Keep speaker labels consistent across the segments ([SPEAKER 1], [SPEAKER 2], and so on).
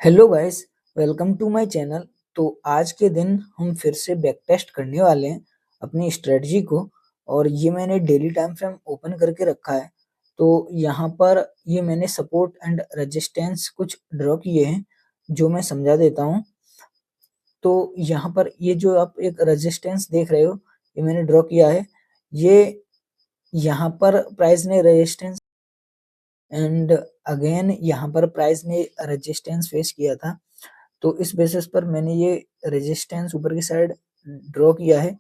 [SPEAKER 1] Hello guys, welcome to my channel. तो आज के दिन हम फिर से बैक टेस्ट करने वाले हैं अपनी स्ट्रेटजी को। और ये मैंने डेली टाइम फ्रेम ओपन करके रखा है। तो यहाँ पर ये मैंने सपोर्ट एंड रेजिस्टेंस कुछ ड्रॉ किए हैं जो मैं समझा देता हूँ। तो यहाँ पर ये जो आप एक रेजिस्टेंस देख रहे हो, ये मैंने ड्रॉ किया है। ये यहाँ पर प्राइस ने रेजिस्टेंस एंड अगेन यहाँ पर प्राइस ने रेजिस्टेंस फेस किया था। तो इस बेसिस पर मैंने ये रेजिस्टेंस ऊपर की साइड ड्रॉ किया है।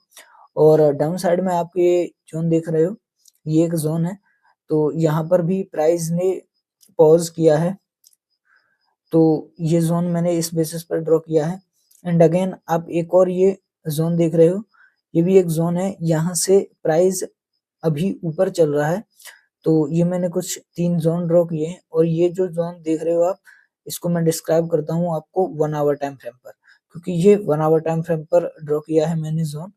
[SPEAKER 1] और डाउन साइड में आप ये जोन देख रहे हो, ये एक जोन है। तो यहाँ पर भी प्राइस ने पॉज किया है। तो ये जोन मैंने इस बेसिस पर ड्रॉ किया है। एंड अगेन आप एक और ये जोन देख रहे हो, ये भी एक जोन है। यहाँ से प्राइस अभी ऊपर चल रहा है। तो ये मैंने कुछ 3 जोन ड्रॉ किए हैं। और ये जो जोन देख रहे हो आप, इसको मैं डिस्क्राइब करता हूँ आपको 1 आवर टाइम फ्रेम पर, क्योंकि ये 1 आवर टाइम फ्रेम पर ड्रॉ किया है मैंने जोन।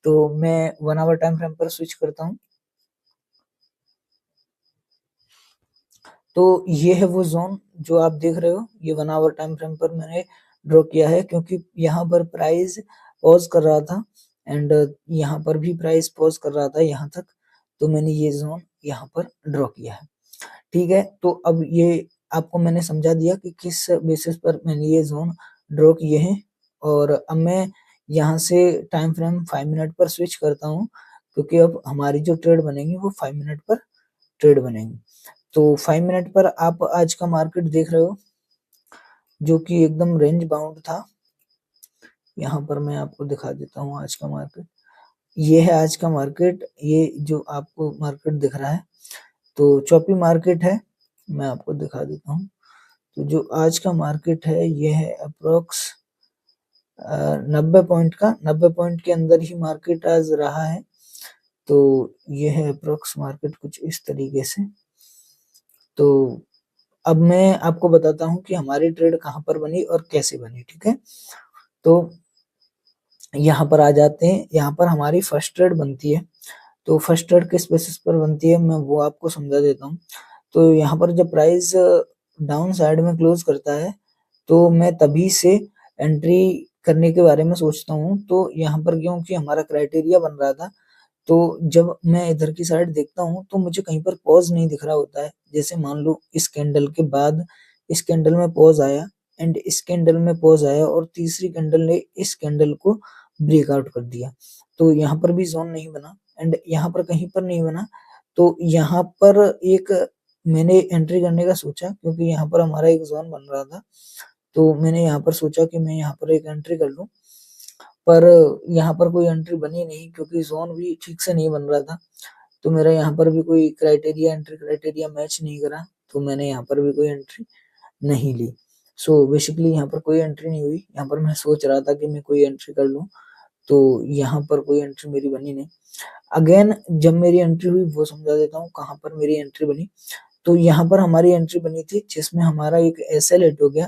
[SPEAKER 1] तो मैं 1 आवर टाइम फ्रेम पर स्विच करता हूँ। तो ये है वो जोन जो आप देख रहे हो, ये 1 आवर टाइम फ्रेम पर मैंने ड्रॉ किया है, क्योंकि यहाँ पर प्राइस पॉज कर रहा था एंड यहाँ पर भी प्राइस पॉज कर रहा था यहाँ तक। तो मैंने ये जोन यहाँ पर ड्रॉ किया है। ठीक है, तो अब ये आपको मैंने समझा दिया कि किस बेसिस पर मैंने ये जोन ड्रॉ किए हैं। और अब मैं यहाँ से टाइम फ्रेम 5 मिनट पर स्विच करता हूँ, क्योंकि अब हमारी जो ट्रेड बनेंगी वो 5 मिनट पर ट्रेड बनेंगी। तो 5 मिनट पर आप आज का मार्केट देख रहे हो, जो कि एकदम रेंज बाउंड था। यहाँ पर मैं आपको दिखा देता हूँ आज का मार्केट। ये है आज का मार्केट, ये जो आपको मार्केट दिख रहा है, तो चौपी मार्केट है। मैं आपको दिखा देता हूँ। तो जो आज का मार्केट है, ये है अप्रोक्स 90 पॉइंट का। 90 पॉइंट के अंदर ही मार्केट आज रहा है। तो ये है अप्रोक्स मार्केट कुछ इस तरीके से। तो अब मैं आपको बताता हूँ कि हमारी ट्रेड कहाँ पर बनी और कैसे बनी। ठीक है, तो यहाँ पर आ जाते हैं। यहाँ पर हमारी फर्स्ट ट्रेड बनती है। तो फर्स्ट ट्रेड किस बेसिस पर बनती है, मैं वो आपको समझा देता हूँ। तो यहाँ पर जब प्राइस डाउन साइड में क्लोज करता है, तो मैं तभी से एंट्री करने के बारे में सोचता हूँ। तो यहाँ पर क्योंकि हमारा क्राइटेरिया बन रहा था, तो जब मैं इधर की साइड देखता हूँ तो मुझे कहीं पर पॉज नहीं दिख रहा होता है। जैसे मान लो इस कैंडल के बाद इस कैंडल में पॉज आया एंड इस कैंडल में पॉज आया और तीसरी कैंडल ने इस कैंडल को ब्रेकआउट कर दिया। तो यहाँ पर भी जोन नहीं बना एंड यहाँ पर कहीं पर नहीं बना। तो यहाँ पर एक मैंने एंट्री करने का सोचा, क्योंकि यहाँ पर हमारा एक जोन बन रहा था। तो मैंने यहाँ पर सोचा कि मैं यहाँ पर एक एंट्री कर लूं, पर यहाँ पर कोई एंट्री बनी नहीं, क्योंकि जोन भी ठीक से नहीं बन रहा था। तो मेरा यहाँ पर भी कोई क्राइटेरिया एंट्री क्राइटेरिया मैच नहीं करा। तो मैंने यहाँ पर भी कोई एंट्री नहीं ली। सो बेसिकली यहाँ पर कोई एंट्री नहीं हुई। यहाँ पर मैं सोच रहा था कि मैं कोई एंट्री कर लूं, तो यहाँ पर कोई एंट्री मेरी बनी नहीं। अगेन जब मेरी एंट्री हुई वो समझा देता हूँ कहाँ पर मेरी एंट्री बनी। तो यहाँ पर हमारी एंट्री बनी थी जिसमें हमारा एक एसएल हिट हो गया।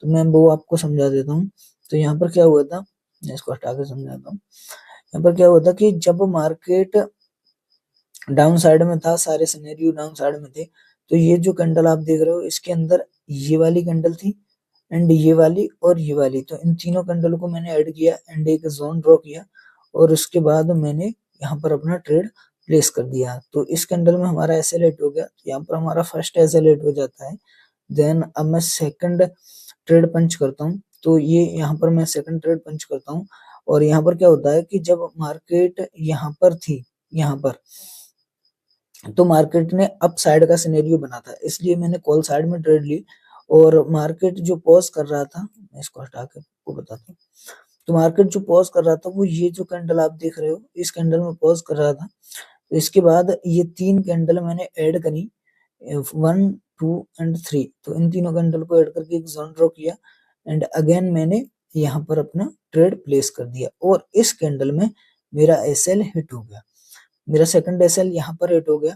[SPEAKER 1] तो मैं वो आपको समझा देता हूँ। तो यहाँ पर क्या हुआ था, मैं इसको हटा के समझाता हूँ। यहाँ पर क्या हुआ था कि जब मार्केट डाउन साइड में था, सारे सिनेरियो डाउन साइड में थे। तो ये जो कैंडल आप देख रहे हो, इसके अंदर ये वाली कैंडल थी एंड ये वाली और ये वाली। तो इन तीनों कैंडल को मैंने ऐड किया एंड एक जोन ड्रॉ किया। और उसके बाद मैंने यहाँ पर अपना ट्रेड प्लेस कर दिया। तो इस कैंडल में हमारा एसएल8 हो गया। यहाँ पर हमारा फर्स्ट एसएल8 हो जाता है। देन अब मैं सेकंड ट्रेड पंच करता हूँ। तो ये यहाँ पर मैं सेकंड ट्रेड पंच करता हूँ। और यहाँ पर क्या होता है कि जब मार्केट यहाँ पर थी, यहाँ पर तो मार्केट ने अप साइड का सिनेरियो बना था, इसलिए मैंने कॉल साइड में ट्रेड ली। और मार्केट जो पॉज कर रहा था, मैं इसको हटा के आपको बताता हूँ। तो मार्केट जो पॉज कर रहा था वो ये जो कैंडल आप देख रहे हो, इस कैंडल में पॉज कर रहा था। तो इसके बाद ये 3 कैंडल मैंने ऐड करी, 1 2 एंड 3। तो इन तीनों कैंडल को ऐड करके एक जोन ड्रॉ किया एंड अगेन मैंने यहाँ पर अपना ट्रेड प्लेस कर दिया। और इस कैंडल में मेरा एसएल हिट हो गया, मेरा सेकंड एसएल यहाँ पर हिट हो गया।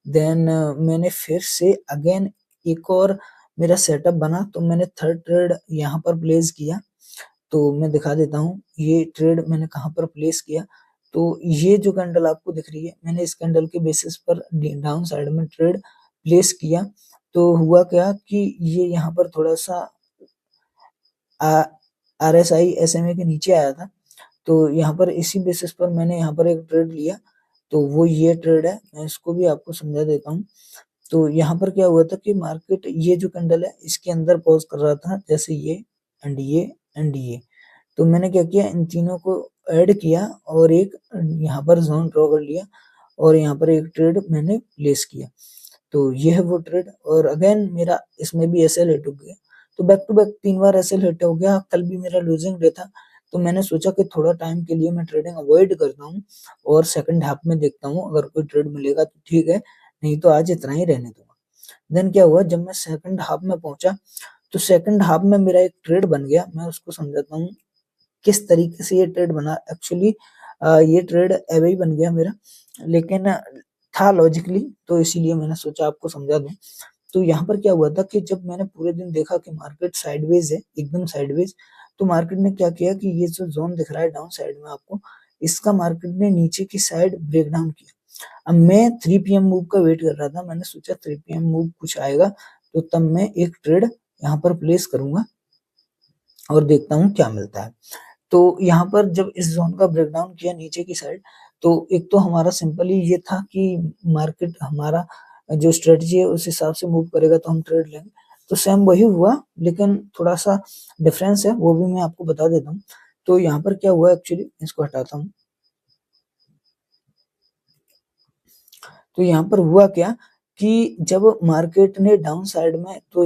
[SPEAKER 1] देन मैंने फिर से अगेन एक और मेरा सेटअप बना। तो मैंने थर्ड ट्रेड यहाँ पर प्लेस किया। तो मैं दिखा देता हूँ ये ट्रेड मैंने कहाँ पर प्लेस किया। तो ये जो कैंडल आपको दिख रही है, मैंने इस कैंडल के बेसिस पर डाउन साइड में ट्रेड प्लेस किया। तो हुआ क्या कि ये यहाँ पर थोड़ा सा RSI SMA के नीचे आया था, तो यहाँ पर इसी बेसिस पर मैंने यहाँ पर एक ट्रेड लिया, तो वो ये ट्रेड है, मैं इसको भी आपको समझा देता हूँ। तो यहाँ पर क्या हुआ था कि मार्केट ये जो कैंडल है इसके अंदर पॉज कर रहा था, जैसे ये एंड ये एंड ये। तो मैंने क्या किया, इन तीनों को ऐड किया और एक यहाँ पर जोन ड्रॉ कर लिया और यहाँ पर एक ट्रेड मैंने प्लेस किया। तो ये है वो ट्रेड, और अगेन मेरा इसमें भी एसएल हिट हो गया। तो बैक टू बैक 3 बार एसएल हिट हो गया। कल भी मेरा लूजिंग डे था, तो मैंने सोचा कि थोड़ा टाइम के लिए मैं ट्रेडिंग अवॉइड करता हूँ और सेकंड हाफ में देखता हूँ, अगर कोई ट्रेड मिलेगा तो ठीक है, नहीं तो आज इतना ही रहने दूंगा। देन क्या हुआ, जब मैं सेकंड हाफ में पहुंचा तो सेकंड हाफ में मेरा एक ट्रेड बन गया। मैं उसको समझाता हूँ किस तरीके से ये ट्रेड बना। एक्चुअली ये ट्रेड एवे ही बन गया मेरा, लेकिन था लॉजिकली, तो इसीलिए मैंने सोचा आपको समझा दूं। तो यहाँ पर क्या हुआ था कि जब मैंने पूरे दिन देखा कि मार्केट साइडवेज है, एकदम साइडवेज, तो मार्केट ने क्या किया कि ये जो जोन दिख रहा है डाउन साइड में आपको, इसका मार्केट ने नीचे की साइड ब्रेक डाउन किया। अब मैं 3 PM मूव का वेट कर रहा था, मैंने सोचा 3 PM मूव कुछ आएगा तो तब मैं एक ट्रेड यहाँ पर प्लेस करूंगा और देखता हूँ क्या मिलता है। तो यहाँ पर जब इस जोन का ब्रेकडाउन किया नीचे की साइड, तो एक तो हमारा सिंपली ये था कि मार्केट हमारा जो स्ट्रेटजी है उस हिसाब से मूव करेगा तो हम ट्रेड लेंगे। तो सेम वही हुआ, लेकिन थोड़ा सा डिफरेंस है, वो भी मैं आपको बता देता हूँ। तो यहाँ पर क्या हुआ, एक्चुअली इसको हटाता हूँ। तो यहाँ पर हुआ क्या कि जब मार्केट ने डाउन साइड में तो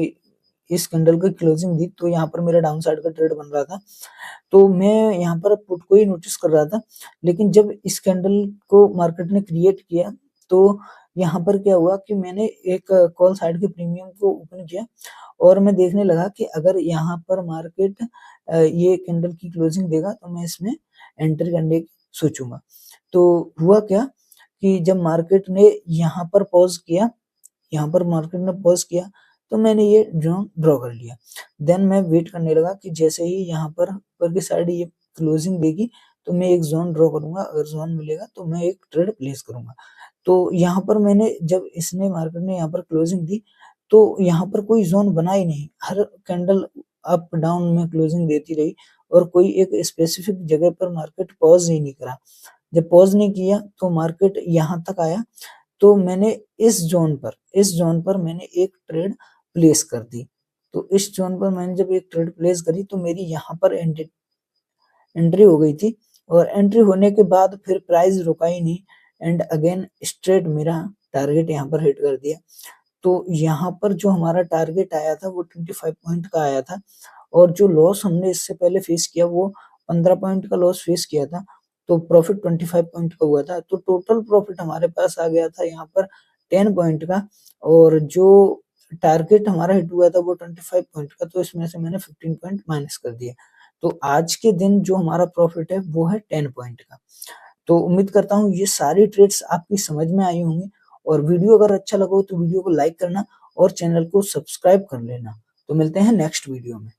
[SPEAKER 1] इस कैंडल की क्लोजिंग दी, तो यहाँ पर मेरा डाउन साइड का ट्रेड बन रहा था, तो मैं यहाँ पर पुट को ही नोटिस कर रहा था। लेकिन जब इस कैंडल को मार्केट ने क्रिएट किया, तो यहाँ पर क्या हुआ कि मैंने एक कॉल साइड के प्रीमियम को ओपन किया और मैं देखने लगा कि अगर यहाँ पर मार्केट ये कैंडल की क्लोजिंग देगा तो मैं इसमें एंटर करने की सोचूंगा। तो हुआ क्या कि जब मार्केट ने यहाँ पर पॉज किया, यहाँ पर मार्केट ने पॉज किया, तो मैंने ये जोन ड्रॉ कर लिया। देन मैं वेट करने लगा कि जैसे ही यहाँ पर ऊपर की साइड ये क्लोजिंग देगी तो मैं एक जोन ड्रॉ करूंगा, अगर जोन मिलेगा तो मैं एक ट्रेड प्लेस करूंगा। तो यहाँ पर मैंने जब इसने मार्केट ने यहाँ पर क्लोजिंग दी, तो यहाँ पर कोई जोन बना ही नहीं, हर कैंडल अप डाउन में क्लोजिंग देती रही और कोई एक स्पेसिफिक जगह पर मार्केट पॉज ही नहीं करा। जब पॉज नहीं किया तो मार्केट यहाँ तक आया, तो मैंने इस जोन पर मैंने एक ट्रेड प्लेस कर दी। तो इस जोन पर मैंने जब एक ट्रेड प्लेस करी तो मेरी यहाँ पर एंट्री हो गई थी, और एंट्री होने के बाद फिर प्राइस रुका ही नहीं एंड अगेन स्ट्रेट मेरा टारगेट यहाँ पर हिट कर दिया। तो यहाँ पर जो हमारा टारगेट आया था वो 25 पॉइंट का आया था, और जो लॉस हमने इससे पहले फेस किया वो 15 पॉइंट का लॉस फेस किया था, तो प्रॉफिट 25 पॉइंट का हुआ था। तो टोटल प्रॉफिट हमारे पास आ गया था यहाँ पर 10 पॉइंट का, और जो टारगेट हमारा हिट हुआ था वो 25 पॉइंट का, तो इसमें से मैंने 15 पॉइंट माइनस कर दिया। तो आज के दिन जो हमारा प्रॉफिट है वो है 10 पॉइंट का। तो उम्मीद करता हूँ ये सारी ट्रेड्स आपकी समझ में आई होंगी, और वीडियो अगर अच्छा लगा हो तो वीडियो को लाइक करना और चैनल को सब्सक्राइब कर लेना। तो मिलते हैं नेक्स्ट वीडियो में।